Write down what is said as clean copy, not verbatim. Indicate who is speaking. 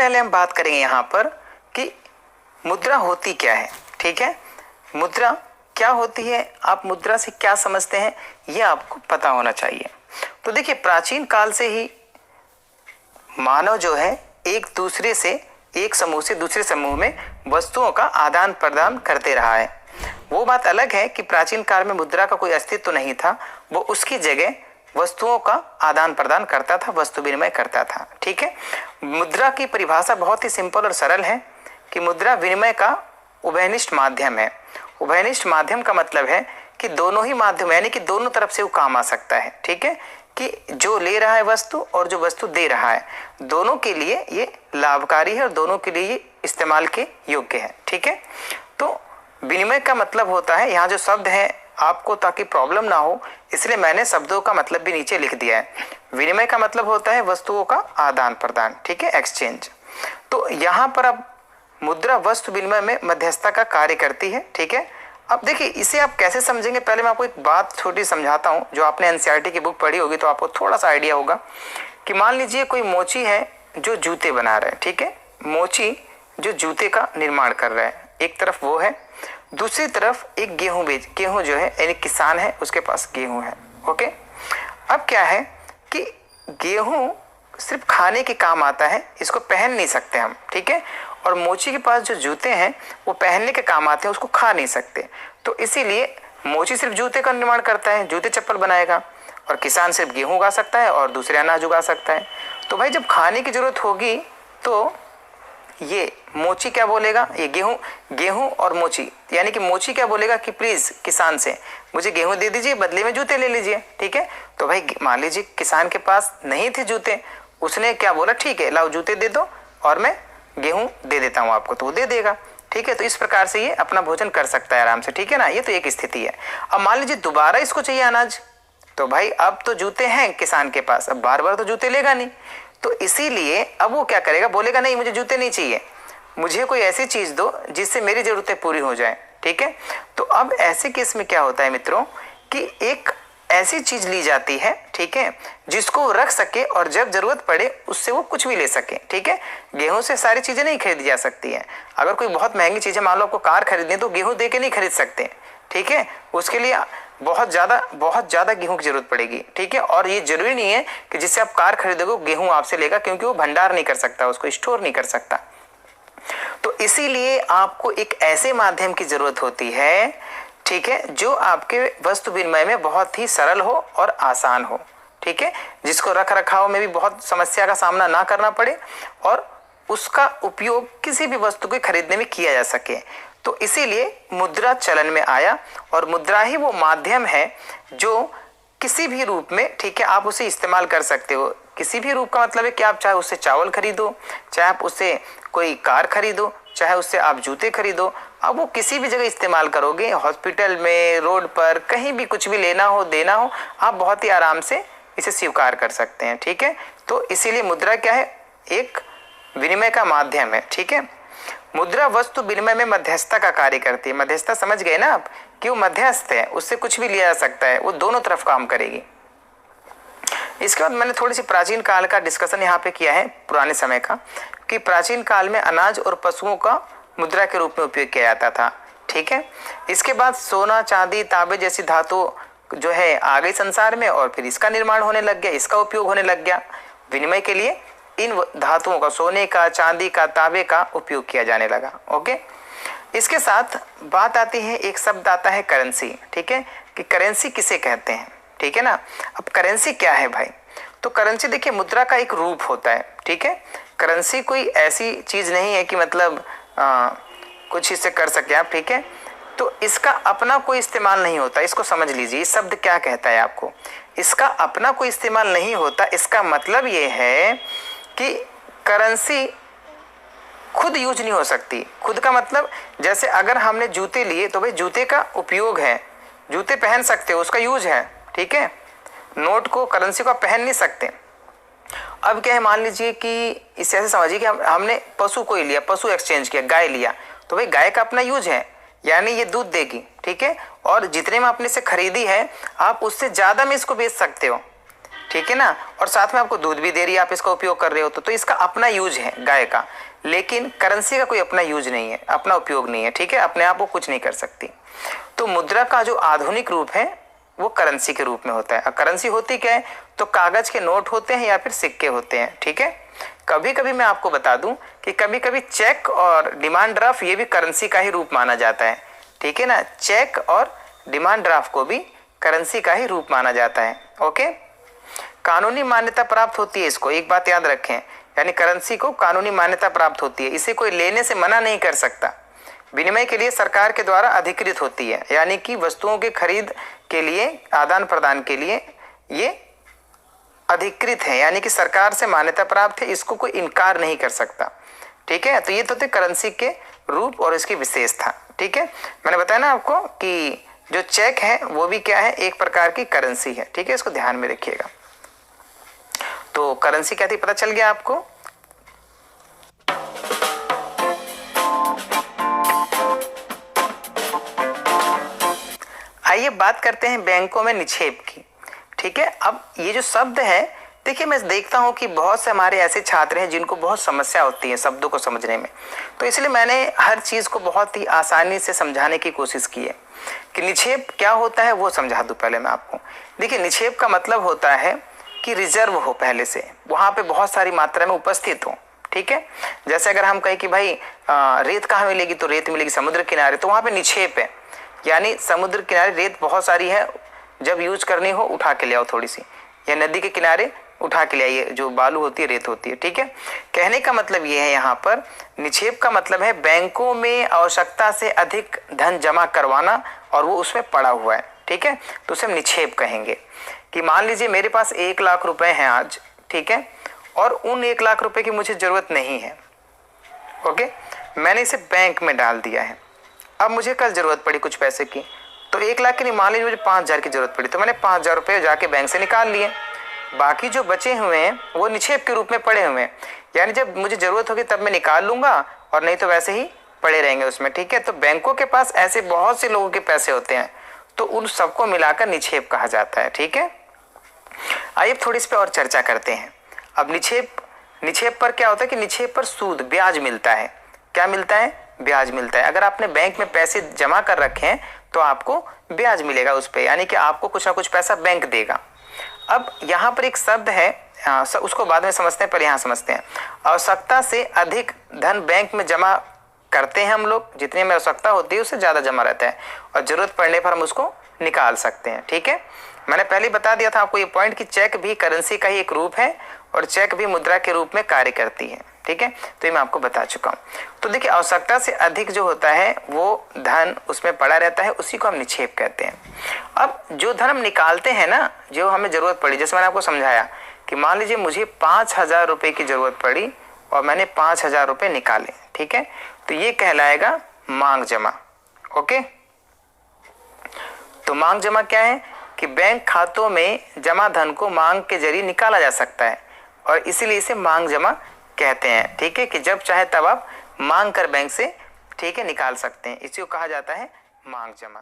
Speaker 1: पहले हम बात करेंगे यहाँ पर कि मुद्रा होती क्या है। ठीक है, मुद्रा क्या होती है, आप मुद्रा से क्या समझते हैं, ये आपको पता होना चाहिए। तो देखिए, प्राचीन काल से ही मानव जो है एक दूसरे से, एक समूह से दूसरे समूह में वस्तुओं का आदान प्रदान करते रहा है। वो बात अलग है कि प्राचीन काल में मुद्रा का कोई अस्तित्व तो नहीं था, वो उसकी जगह वस्तुओं का आदान प्रदान करता था, वस्तु विनिमय करता था। ठीक है, मुद्रा की परिभाषा बहुत ही सिंपल और सरल है कि मुद्रा विनिमय का उभयनिष्ठ माध्यम है। उभयनिष्ठ माध्यम का मतलब है कि दोनों ही माध्यम, यानी कि दोनों तरफ से वो काम आ सकता है। ठीक है, कि जो ले रहा है वस्तु और जो वस्तु दे रहा है, दोनों के लिए ये लाभकारी है और दोनों के लिए ये इस्तेमाल के योग्य है। ठीक है, तो विनिमय का मतलब होता है, यहाँ जो शब्द है आपको ताकि प्रॉब्लम ना हो इसलिए मैंने शब्दों का मतलब भी नीचे लिख दिया है। विनिमय का मतलब होता है वस्तुओं का आदान प्रदान। ठीक है, एक्सचेंज। तो यहाँ पर अब मुद्रा वस्तु विनिमय में मध्यस्थता का कार्य करती है। ठीक है, अब देखिए इसे आप कैसे समझेंगे, पहले मैं आपको एक बात छोटी समझाता हूँ। जो आपने एनसीईआरटी की बुक पढ़ी होगी तो आपको थोड़ा सा आइडिया होगा कि मान लीजिए कोई मोची है जो जूते बना रहा है। ठीक है, मोची जो जूते का निर्माण कर रहा है, एक तरफ वो है, दूसरी तरफ एक गेहूं जो है, यानी किसान है, उसके पास गेहूं है। ओके, अब क्या है कि गेहूं सिर्फ खाने के काम आता है, इसको पहन नहीं सकते हम। ठीक है, और मोची के पास जो जूते हैं वो पहनने के काम आते हैं, उसको खा नहीं सकते। तो इसीलिए मोची सिर्फ जूते का निर्माण करता है, जूते चप्पल बनाएगा, और किसान सिर्फ गेहूं उगा सकता है और दूसरे अनाज उगा सकता है। तो भाई जब खाने की जरूरत होगी तो ये मोची क्या बोलेगा, ये गेहूं और मोची, यानी कि मोची क्या बोलेगा कि प्लीज किसान से मुझे गेहूं दे दीजिए, बदले में जूते ले लीजिए। ठीक है, तो भाई मान लीजिए किसान के पास नहीं थे जूते, उसने क्या बोला, ठीक है लाओ जूते दे दो और मैं गेहूं दे देता हूं आपको, तो वो दे देगा। ठीक है, तो इस प्रकार से ये अपना भोजन कर सकता है आराम से। ठीक है ना, ये तो एक स्थिति है। अब मान लीजिए दोबारा इसको चाहिए अनाज, तो भाई अब तो जूते हैं किसान के पास, अब बार बार तो जूते लेगा नहीं, तो इसीलिए अब वो क्या करेगा, बोलेगा नहीं मुझे जूते नहीं चाहिए, मुझे कोई ऐसी चीज दो जिससे मेरी जरूरतें पूरी हो जाए। ठीक है, तो अब ऐसे केस में क्या होता है मित्रों कि एक ऐसी चीज ली जाती है, ठीक है, जिसको रख सके और जब जरूरत पड़े उससे वो कुछ भी ले सके। ठीक है, गेहूं से सारी चीजें नहीं खरीदी जा सकती है। अगर कोई बहुत महंगी चीज है, मान लो आपको कार खरीदनी है, तो गेहूं दे के नहीं खरीद सकते। ठीक है, उसके लिए बहुत ज्यादा गेहूं की जरूरत पड़ेगी। ठीक है, और ये जरूरी नहीं है कि जिससे आप कार खरीदोगे गेहूं आपसे लेगा, क्योंकि वो भंडार नहीं कर सकता, उसको स्टोर नहीं कर सकता। तो इसीलिए आपको एक ऐसे माध्यम की जरूरत होती है, ठीक है, जो आपके वस्तु विनिमय में बहुत ही सरल हो और आसान हो। ठीक है, जिसको रख रखाव में भी बहुत समस्या का सामना ना करना पड़े और उसका उपयोग किसी भी वस्तु को खरीदने में किया जा सके। तो इसीलिए मुद्रा चलन में आया, और मुद्रा ही वो माध्यम है जो किसी भी रूप में, ठीक है, आप उसे इस्तेमाल कर सकते हो। किसी भी रूप का मतलब है कि आप चाहे उससे चावल खरीदो, चाहे आप उससे कोई कार खरीदो, चाहे उससे आप जूते खरीदो, अब वो किसी भी जगह इस्तेमाल करोगे, हॉस्पिटल में, रोड पर, कहीं भी कुछ भी लेना हो देना हो, आप बहुत ही आराम से इसे स्वीकार कर सकते हैं। ठीक है, तो इसीलिए मुद्रा क्या है, एक विनिमय का माध्यम है। ठीक है, मुद्रा वस्तु विनिमय में मध्यस्थता का कार्य करती है। मध्यस्थता समझ गए ना आप, कि वो मध्यस्थ है, उससे कुछ भी लिया जा सकता है, वो दोनों तरफ काम करेगी। इसके बाद मैंने थोड़ी सी प्राचीन काल का डिस्कशन यहाँ पे किया है, पुराने समय का, कि प्राचीन काल में अनाज और पशुओं का मुद्रा के रूप में उपयोग किया जाता था। ठीक है, इसके बाद सोना, चांदी, तांबे जैसी धातु जो है आ गई संसार में, और फिर इसका निर्माण होने लग गया, इसका उपयोग होने लग गया विनिमय के लिए। इन धातुओं का, सोने का, चांदी का, तांबे का उपयोग किया जाने लगा। ओके, इसके साथ बात आती है, एक शब्द आता है करेंसी। ठीक है, कि करेंसी किसे कहते हैं। ठीक है ना, अब करेंसी क्या है भाई, तो करेंसी देखिए मुद्रा का एक रूप होता है। ठीक है, करेंसी कोई ऐसी चीज नहीं है कि मतलब कुछ इससे कर सके आप। ठीक है, तो इसका अपना कोई इस्तेमाल नहीं होता, इसको समझ लीजिए। इस शब्द क्या कहता है आपको, इसका अपना कोई इस्तेमाल नहीं होता। इसका मतलब ये है कि करेंसी खुद यूज नहीं हो सकती। खुद का मतलब जैसे अगर हमने जूते लिए तो भाई जूते का उपयोग है, जूते पहन सकते हो, उसका यूज है। ठीक है, नोट को, करेंसी को आप पहन नहीं सकते। अब क्या है, मान लीजिए कि इसे ऐसे समझिए कि हमने पशु को ही लिया, पशु एक्सचेंज किया, गाय लिया, तो भाई गाय का अपना यूज है, यानी ये दूध देगी। ठीक है, और जितने में आपने इसे खरीदी है आप उससे ज्यादा में इसको बेच सकते हो। ठीक है ना, और साथ में आपको दूध भी दे रही है, आप इसका उपयोग कर रहे हो तो इसका अपना यूज है गाय का, लेकिन करेंसी का कोई अपना यूज नहीं है, अपना उपयोग नहीं है, ठीक है, अपने आप वो कुछ नहीं कर सकती। तो मुद्रा का जो आधुनिक रूप है वो करेंसी के रूप में होता है। करेंसी होती क्या है, तो कागज के नोट होते हैं या फिर सिक्के होते हैं, ठीक है। कभी कभी मैं आपको बता दूं कि कभी कभी चेक और डिमांड ड्राफ्ट ये भी करेंसी का ही रूप माना जाता है, ठीक है ना, चेक और डिमांड ड्राफ्ट को भी करेंसी का ही रूप माना जाता है। ओके, कानूनी मान्यता प्राप्त होती है इसको, एक बात याद रखें, यानी करेंसी को कानूनी मान्यता प्राप्त होती है, इसे कोई लेने से मना नहीं कर सकता। विनिमय के लिए सरकार के द्वारा अधिकृत होती है, यानी कि वस्तुओं के खरीद के लिए, आदान प्रदान के लिए ये अधिकृत है, यानी कि सरकार से मान्यता प्राप्त है, इसको कोई इनकार नहीं कर सकता, ठीक है। तो ये तो थे करेंसी के रूप और इसकी विशेषता, ठीक है। मैंने बताया ना आपको कि जो चेक है वो भी क्या है, एक प्रकार की करेंसी है, ठीक है, इसको ध्यान में रखिएगा। तो करेंसी क्या थी पता चल गया आपको। आइए बात करते हैं बैंकों में निक्षेप की, ठीक है। अब ये जो शब्द है, देखिए मैं देखता हूँ कि बहुत से हमारे ऐसे छात्र हैं जिनको बहुत समस्या होती है शब्दों को समझने में, तो इसलिए मैंने हर चीज़ को बहुत ही आसानी से समझाने की कोशिश की है कि निक्षेप क्या होता है वो समझा दूँ पहले मैं आपको। देखिए निक्षेप का मतलब होता है कि रिजर्व हो, पहले से वहाँ पे बहुत सारी मात्रा में उपस्थित हो, ठीक है। जैसे अगर हम कहें कि भाई रेत कहाँ मिलेगी, तो रेत मिलेगी समुद्र किनारे, तो वहाँ पे निक्षेप है, यानी समुद्र किनारे रेत बहुत सारी है, जब यूज करनी हो उठा के ले आओ थोड़ी सी, या नदी के किनारे उठा के ले आइए, जो बालू होती है रेत होती है, ठीक है। कहने का मतलब ये है यहाँ पर निक्षेप का मतलब है बैंकों में आवश्यकता से अधिक धन जमा करवाना और वो उसमें पड़ा हुआ है, ठीक है, तो उसे हम निक्षेप कहेंगे। कि मान लीजिए मेरे पास 1 लाख रुपए हैं आज, ठीक है, और उन 1 लाख रुपए की मुझे जरूरत नहीं है, ओके, मैंने इसे बैंक में डाल दिया है। अब मुझे कल जरूरत पड़ी कुछ पैसे की, तो 1 लाख की नहीं, मान लीजिए मुझे 5,000 की जरूरत पड़ी, तो मैंने 5,000 रुपये जाके बैंक से निकाल लिए। बाकी जो बचे हुए हैं वो निक्षेप के रूप में पड़े हुए हैं, यानी जब मुझे जरूरत होगी तब मैं निकाल लूंगा, और नहीं तो वैसे ही पड़े रहेंगे उसमें, ठीक है। तो बैंकों के पास ऐसे बहुत से लोगों के पैसे होते हैं, तो उन सबको मिलाकर निक्षेप कहा जाता है, ठीक है। आइए थोड़ी इस पर और चर्चा करते हैं। अब निक्षेप पर क्या होता है कि निक्षेप पर सूद, ब्याज मिलता है। क्या मिलता है? ब्याज मिलता है। अगर आपने बैंक में पैसे जमा कर रखे हैं तो आपको ब्याज मिलेगा उस पर, यानी कि आपको कुछ ना कुछ पैसा बैंक देगा। अब यहाँ पर एक शब्द है, उसको बाद में समझते हैं, पर यहाँ समझते हैं। आवश्यकता से अधिक धन बैंक में जमा करते हैं हम लोग, जितनी में आवश्यकता होती है उससे ज़्यादा जमा रहता है, और ज़रूरत पड़ने पर हम उसको निकाल सकते हैं, ठीक है। मैंने पहले बता दिया था आपको ये पॉइंट कि चेक भी करेंसी का ही एक रूप है और चेक भी मुद्रा के रूप में कार्य करती है, ठीक है। तो ये मैं आपको बता चुका हूँ। तो देखिए आवश्यकता से अधिक जो होता है वो धन उसमें पड़ा रहता है, उसी को हम निक्षेप कहते हैं। अब जो धन हम निकालते हैं ना, जो हमें ज़रूरत पड़ी, जैसे मैंने आपको समझाया कि मान लीजिए मुझे 5,000 रुपये की ज़रूरत पड़ी और मैंने 5,000 रुपये निकाले, ठीक है, तो ये कहलाएगा मांग जमा। ओके, तो मांग जमा क्या है कि बैंक खातों में जमा धन को मांग के जरिए निकाला जा सकता है, और इसीलिए इसे मांग जमा कहते हैं, ठीक है, कि जब चाहे तब आप मांग कर बैंक से, ठीक है, निकाल सकते हैं। इसी को कहा जाता है मांग जमा।